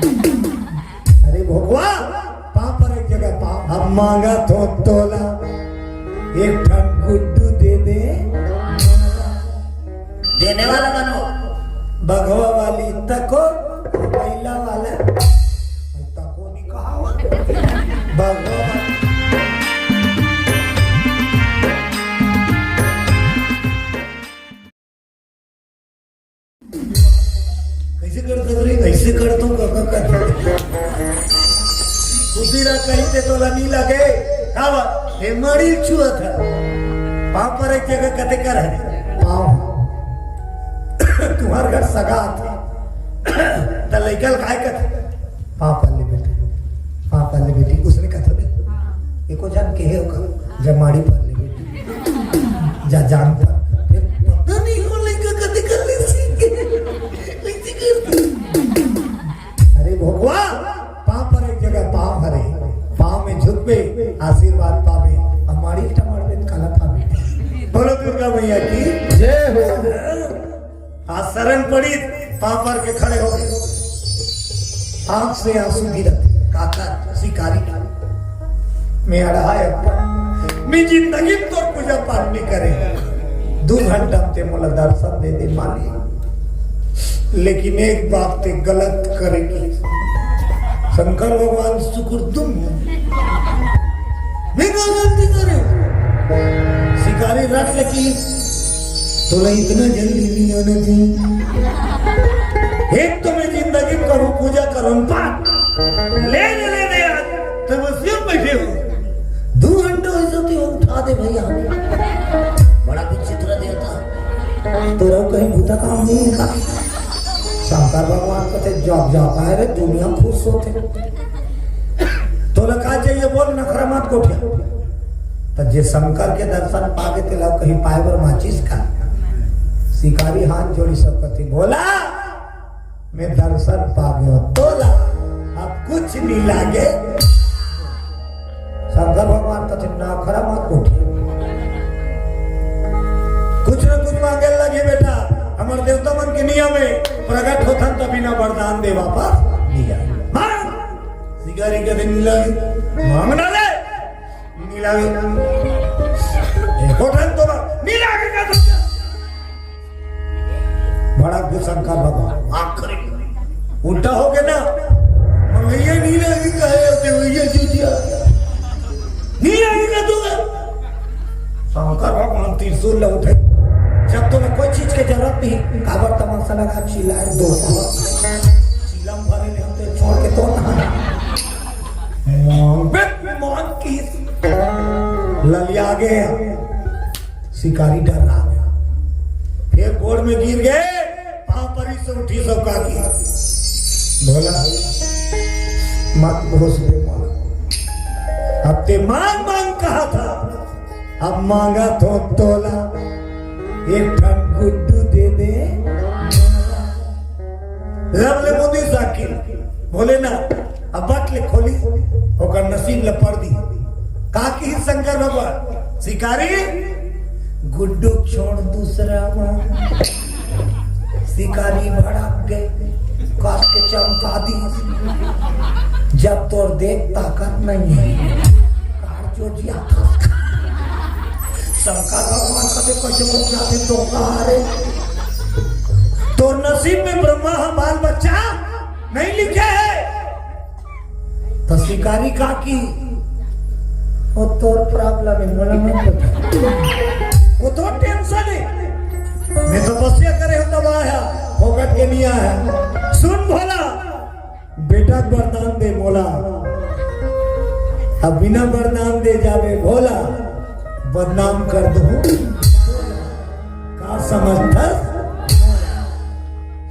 अरे भोगवा पाँव पर एक जगह पाँव अब मांगा तो तोला एक ठन गुड्डू दे दे देने वाला बनो भगवा वाली तको पहला वाला तको नहीं कहा भगवा कैसे करतो रे कैसे करतो काका कर उसीरा कहीं ते तोला नहीं लगे कावा हे मरी छुआ था पाँव पर एक जगह कते कर है पाँव तुम्हार घर सगा था त लइकल काय कथे पाँव पाले बेटी उसने कथा दे एको जान के है का जमाड़ी पाले बेटी जा जान पर फिर पता नहीं हो लइका कते कर ले सीख अरे भगवा पाँव पर एक जगह पाँव हरे पाँव में झुकबे आशीर्वाद पावे हमारी टमाटर में काला पावे बोलो दुर्गा मैया की जय हो आज शरण पड़ी पाँव पर के खड़े हो गए आंख से आंसू गिरते काका शिकारी मैं अड़ा मैं जिंदगी तो पूजा पाठ नहीं करे 2 घंटा ते मोला दर्शन दे दे माली लेकिन एक बात ते गलत करेगी शंकर भगवान शुक्र तुम मैं गलती करे शिकारी रख लेकी तो इतना जल्दी नहीं आना चाहिए एक तो मैं जिंदगी करूं पूजा करूं पाठ ले तो बस यूं बैठे हो 2 घंटे हो सकते हो उठा दे भैया बड़ा विचित्र देवता तो कहीं भूता काम नहीं का शंकर भगवान कहते जॉब है रे दुनिया खुश होते तो लगा चाहिए बोल नखरा मत कोठिया तो जे शंकर के दर्शन पावे ते लोग कहीं पाए बर माचिस का शिकारी हाथ जोड़ी सब कहती बोला मैं दर्शन पा गया तोला अब कुछ नहीं लागे शंकर भगवान कहते नखरा मत कोठिया कुछ न कुछ मांगे लगे बेटा हमारे देवता मन के नियम है प्रकट होथन तो बिना वरदान दे वापस दिया मांग शिकारी के दिन लगे मांगना ले नहीं लगे होथन तो नहीं लगेगा तो बड़ा शंकर भगवान आखिरी उल्टा हो गया ना भैया नहीं लगेगा भैया जूतिया नहीं लगेगा तो शंकर भगवान त्रिशूल ले उठे जब तुम्हें कोई चीज की जरूरत नहीं काबर तमाशा लगा चिल्लाए 2 चिलम भरे ले हमसे छोड़ के तो मौत की ललिया आ गया शिकारी डर रहा गया फिर गोड़ में गिर गए पाँव पर ही से उठी सब का किया बोला मत घोष दे बोला अब ते मांग कहा था अब मांगा तो तोला एक ठन गुड्डू दे दे रब ले मोदी साकिर बोले ना अब बट ले खोली होकर नसीब ले पड़ दी का की शंकर भगवान शिकारी गुड्डू छोड़ दूसरा शिकारी भड़क गए काट के चमका दी जब तो देख ताकत नहीं है काट जो जिया था शंकर भगवान कते कैसे पहुंचाते तो कहा रे तो नसीब में ब्रह्मा बाल बच्चा नहीं लिखे है तो शिकारी का की वो तो प्रॉब्लम है बोला मत वो तो टेंशन है मैं तपस्या करे हो तब आया फोकट के नहीं आया सुन भोला बेटा वरदान दे बोला अब बिना वरदान दे जावे भोला बदनाम कर दो का समझता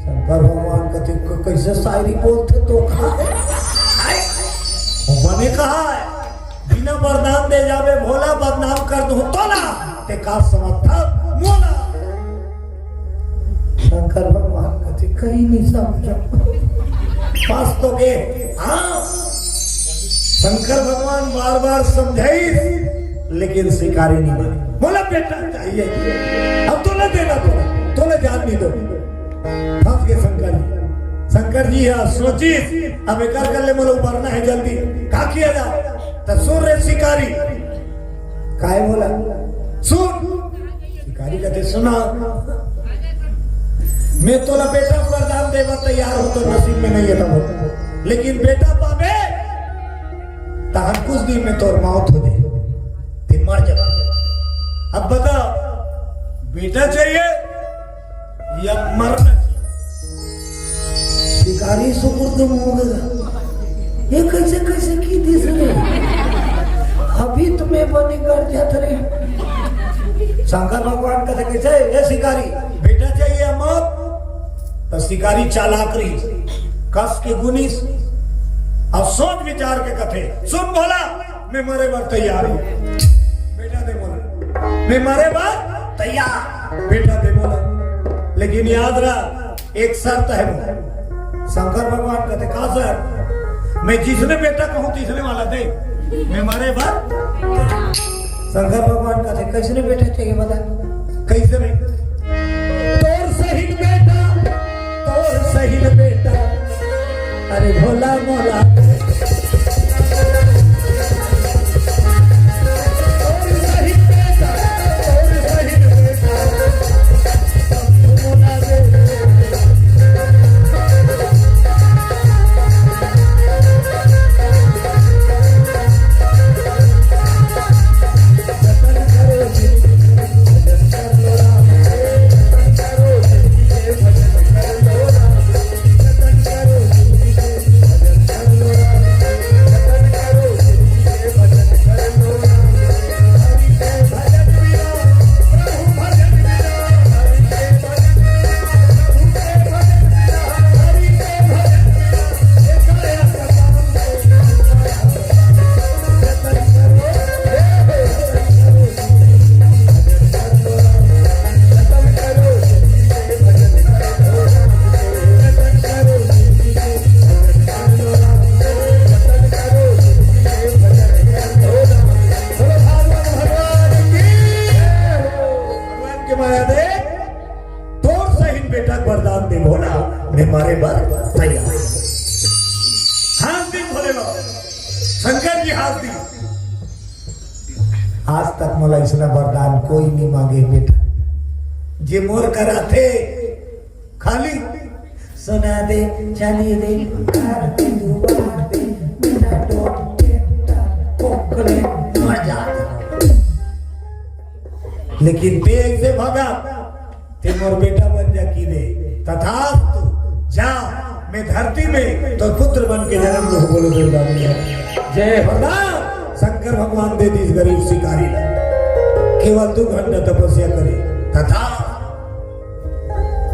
शंकर भगवान कहते कैसे शायरी बोलते तो मैंने कहा है बिना वरदान दे जावे भोला बदनाम कर दो तोला ते का समझता मोला शंकर भगवान कहते कहीं नहीं समझो पास तो के हाँ शंकर भगवान बार बार समझाई लेकिन शिकारी नहीं माने बोला बेटा चाहिए अब तो न देना तो न जान नहीं दो फंस गए शंकर शंकर जी हाँ सोची अब एक कर ले मोला उबरना है जल्दी का किया जा तो सुन रे शिकारी काय बोला सुन शिकारी कहते सुना मैं तोला बेटा वरदान देवा तैयार हो तो नसीब में नहीं है तब लेकिन बेटा पावे तान कुछ दिन में तोर मौत हो जाए ते मर जा अब बता बेटा चाहिए या मरना शिकारी सुपुर्द हो गया ये कैसे कैसे की दिस रे अभी तुम्हें बने कर जात रे शंकर भगवान कहते कैसे ये शिकारी बेटा चाहिए मौत तो शिकारी चालाक रही कस के गुनिस अब सोच विचार के कथे सुन बोला मैं मरे बार तैयार हूं बेटा दे बोला मैं मरे बार तैयार बेटा दे बोला लेकिन याद रहा एक शर्त है शंकर भगवान कहते कहा सर मैं जिसने बेटा कहूं तीसरे वाला दे मैं मरे बार शंकर भगवान कहते कैसे बेटा चाहिए बता कैसे नहीं तोर सही बेटा अरे भोला मोला वरदान दे भोला मैं मारे बार तैयार हाथ दी भोले बाबा शंकर जी हाथ दी आज तक मला इसना वरदान कोई नहीं मांगे बेटा जे मोर करा थे खाली सुना दे चलिए दे आरती दुआ दे बिना टोट कोकले मर जाते लेकिन तेज से भगा ते मोर बेटा बन जा की दे तथास्तु जा मैं धरती में तो पुत्र बन के जन्म लो बोलो दुर्गा जय भगवान शंकर भगवान दे दी गरीब शिकारी केवल 2 घंटा तपस्या करे तथा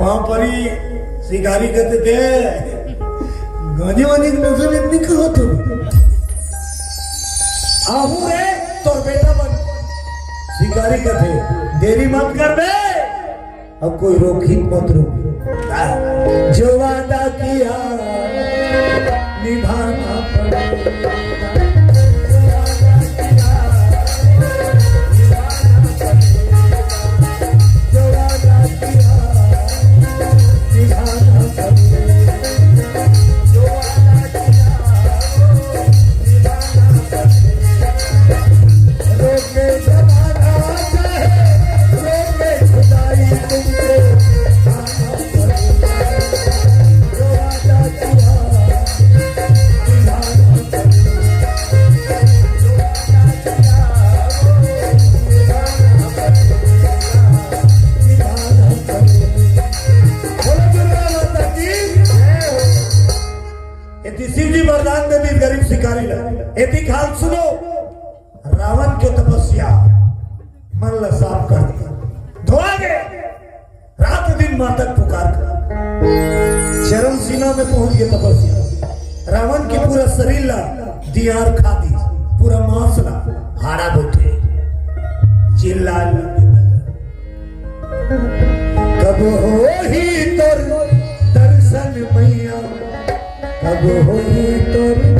पांव परी शिकारी कहते थे गाने वाने की नजर इतनी कहो तुम आहू रे तो बेटा बन शिकारी कहते देरी मत कर बे अब कोई रोकी मत रोक जो वादा किया निभाना पड़ेगा सुनो रावण की तपस्या मन ला साफ कर दिया धोआ गए रात दिन मातक पुकार कर चरम सीमा में पहुंच गए तपस्या रावण के पूरा शरीर ला दियार खा दी पूरा मांस ला हाड़ा बैठे चिल्ला कब हो ही तोर दर्शन मैया कब हो ही तोर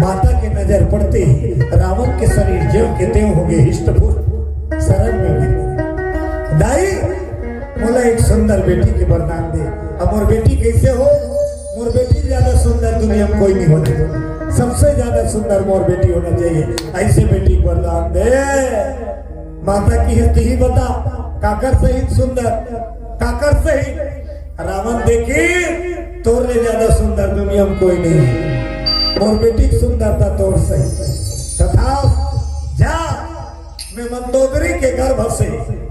माता की नजर पड़ते ही रावण के शरीर ज्यों के त्यों हो गए हिष्टपुष्ट शरण में गिर। दाई बोला एक सुंदर बेटी के वरदान दे। अब मोर बेटी कैसे हो? मोर बेटी ज्यादा सुंदर दुनिया में कोई नहीं होती, सबसे ज्यादा सुंदर मोर बेटी होना चाहिए। ऐसे बेटी को वरदान दे। माता की हिस्ती ही बता, काकर सहित सुंदर, काकर सहित रावण देखे तोरने ज्यादा सुंदर दुनिया में कोई नहीं है। मोर बेटी की सुंदरता तोड़ सही तथा जा मैं मंदोदरी के गर्भ से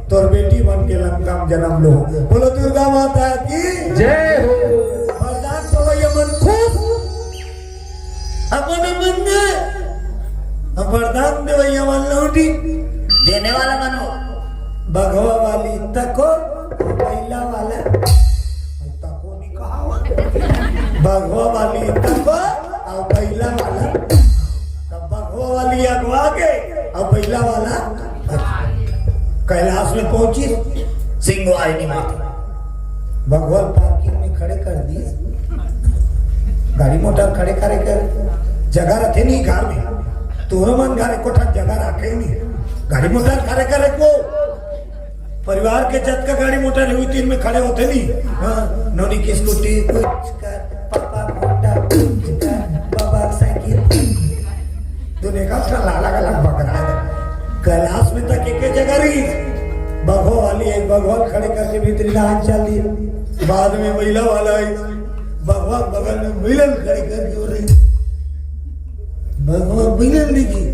तोर बेटी बन के लंका में जन्म लो। बोलो दुर्गा माता की जय हो। वरदान तो ये मन खुश अपन मन दे, अब वरदान दे भैया मन लौटी देने वाला बनो। भगवा वाली तको पहला वाला तको नहीं कहा, भगवा वाली तको और पहला वाला, तब भगवा वाली अगवा के और पहला वाला कैलाश में पहुंची। सिंह आई नहीं मारती। भगवान पार्किंग में खड़े कर दिए, गाड़ी मोटर खड़े करे कर जगह रखे नहीं घर में, तोर मन घर कोठा जगह रखे नहीं, गाड़ी मोटर खड़े करे को परिवार के जत का गाड़ी मोटर हुई तीन में खड़े होते नहीं। हाँ, नोनी की स्कूटी कुछ कर, पापा होंडा कुछ कर, बाबा साइकिल, दुनिया का अलग अलग बकरा है। कैलाश में तक एक जगह रही, भगवा वाली एक भगवान खड़े करके भीतरी लाइन चल दी, बाद में महिला वाला आई, भगवान बगल में मिलन खड़े करके हो रही, भगवान मिलन देखी,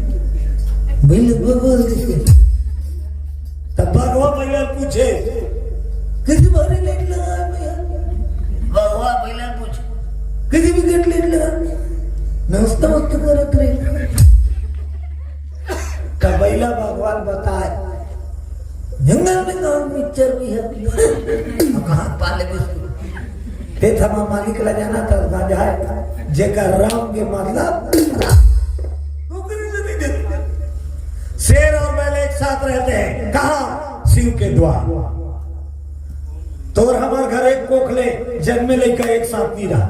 मिलन भगवान देखी। तब भगवान महिला पूछे किसी बारे लेट लगा भैया, भगवा पहले पूछ। किसी भी गेट लेट लगा नमस्ते मस्त करत रहे। कबैला भगवान बताए जंगल में गाँव मिक्सचर भी है, कहाँ पाले बिस्कुट ते थमा मालिक ला जाना था गांजा है जेकर राम के मतलब नौकरी से नहीं देते। शेर और बैल एक साथ रहते हैं कहाँ? शिव के द्वार। तोर हमार घर एक कोखले जन्मे लेकर एक साथ नहीं रहा,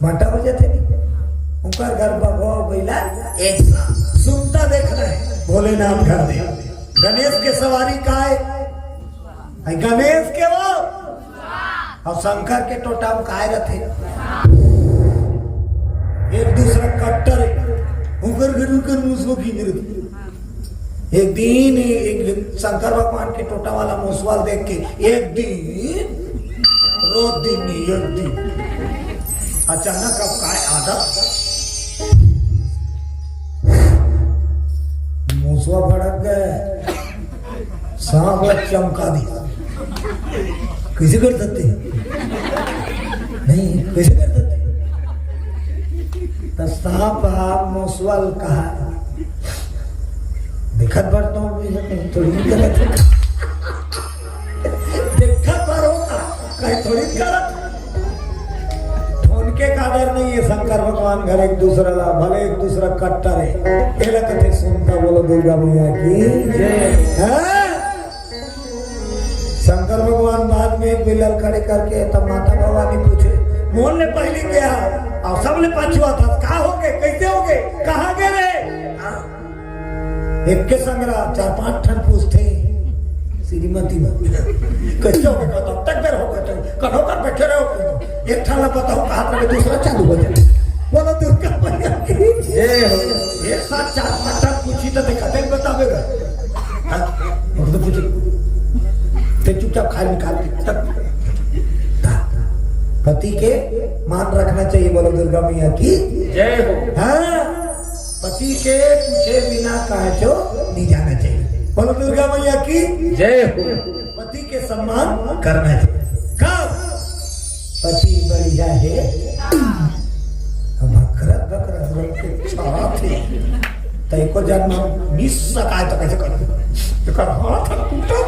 बांटा हो जाते नहीं। उनका घर भगवा बैला एक साथ सुनता देख रहे हैं। भोलेनाथ घर दे गणेश के सवारी का है, गणेश के वो और शंकर के टोटा में काय रहते एक दूसरा कट्टर उकर घर उकर मुसो की गिरती। एक दिन एक शंकर भगवान के टोटा वाला मुसवाल देख के एक दिन रोज दिन नहीं एक दिन अचानक अब काय आदत मुसवा भड़क गए, सांप चमका दिया। कैसे कर सकते नहीं, कैसे कर सकते? तो सांप मुसवाल कहा दिखत बढ़ता हूँ थोड़ी गलत है, दिखत पर होता कहीं थोड़ी गलत। उनके कादर नहीं है शंकर भगवान घर एक दूसरा ला भले एक दूसरा कट्टर है। ये कथे सुनता बोलो दुर्गा मैया की जय। शंकर भगवान बाद में एक बिलल खड़े करके तब माता भवानी पूछे, मोल ने पहली गया और सबने पछुआ था, कहा हो गए, कैसे हो गए, कहाँ गए रे? एक के संग्रह 4-5 ठन पूछते श्रीमती कैसे हो गए, तक देर हो गए कठो कर बैठे रहो, एक ठन बताओ कहा रहे दूसरा चालू हो जाए। बोलो दुर्गा मैया की जय हो। एक साथ 4-5 ठन पूछी तो देखा देख बतावेगा तो पूछी चुपचाप खाली निकाल पति के मान रखना चाहिए। बोलो दुर्गा मैया की जय हो। हाँ, पति के पूछे बिना कहे जो नहीं जाना चाहिए। बोलो दुर्गा मैया की जय हो। पति के सम्मान करना चाहिए। कब पति बढ़िया है भकरत भकरत के छाड़ा थे तय को जन्म 20 सकाय तो कैसे कर हाथ टूटा